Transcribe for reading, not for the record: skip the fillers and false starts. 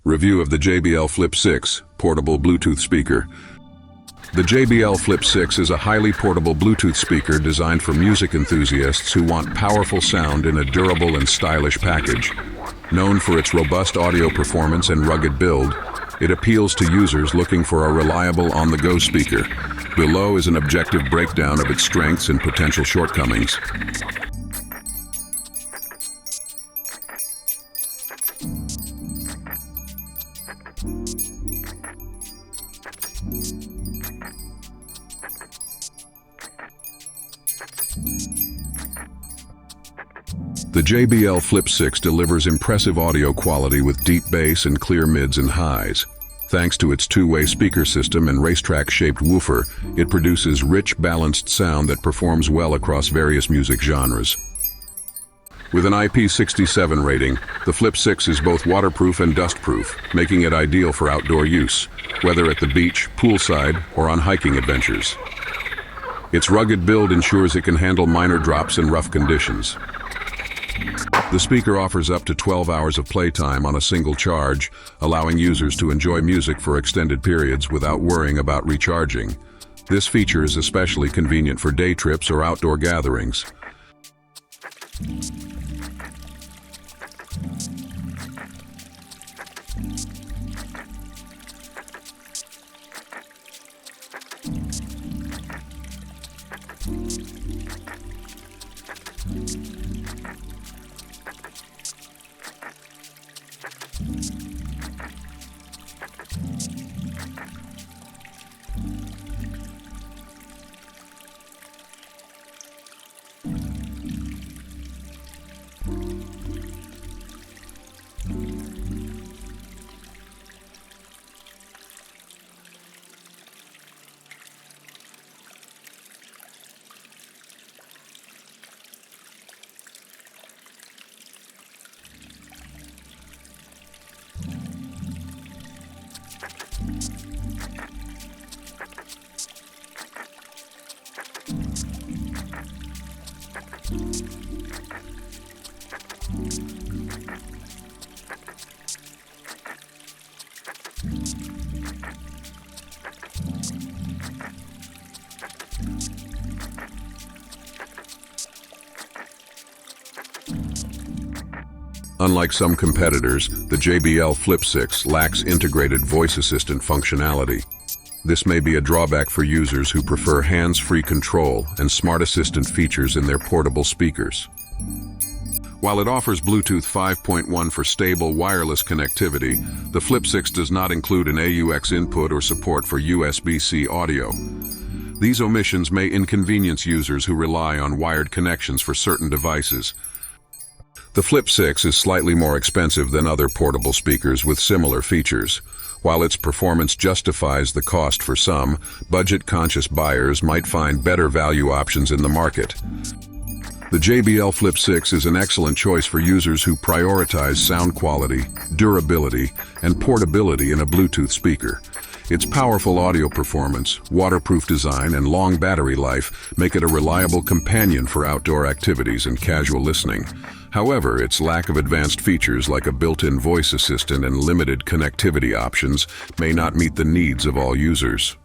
Review of the JBL Flip 6 Portable Bluetooth Speaker. The JBL Flip 6 is a highly portable Bluetooth speaker designed for music enthusiasts who want powerful sound in a durable and stylish package. Known for its robust audio performance and rugged build, it appeals to users looking for a reliable on-the-go speaker. Below is an objective breakdown of its strengths and potential shortcomings. The JBL Flip 6 delivers impressive audio quality with deep bass and clear mids and highs. Thanks to its two-way speaker system and racetrack-shaped woofer, it produces rich, balanced sound that performs well across various music genres. With an IP67 rating, the Flip 6 is both waterproof and dustproof, making it ideal for outdoor use, whether at the beach, poolside, or on hiking adventures. Its rugged build ensures it can handle minor drops in rough conditions. The speaker offers up to 12 hours of playtime on a single charge, allowing users to enjoy music for extended periods without worrying about recharging. This feature is especially convenient for day trips or outdoor gatherings. Unlike some competitors, the JBL Flip 6 lacks integrated voice assistant functionality. This may be a drawback for users who prefer hands-free control and smart assistant features in their portable speakers. While it offers Bluetooth 5.1 for stable wireless connectivity, the Flip 6 does not include an AUX input or support for USB-C audio. These omissions may inconvenience users who rely on wired connections for certain devices. The Flip 6 is slightly more expensive than other portable speakers with similar features. While its performance justifies the cost for some, budget-conscious buyers might find better value options in the market. The JBL Flip 6 is an excellent choice for users who prioritize sound quality, durability, and portability in a Bluetooth speaker. Its powerful audio performance, waterproof design, and long battery life make it a reliable companion for outdoor activities and casual listening. However, its lack of advanced features like a built-in voice assistant and limited connectivity options may not meet the needs of all users.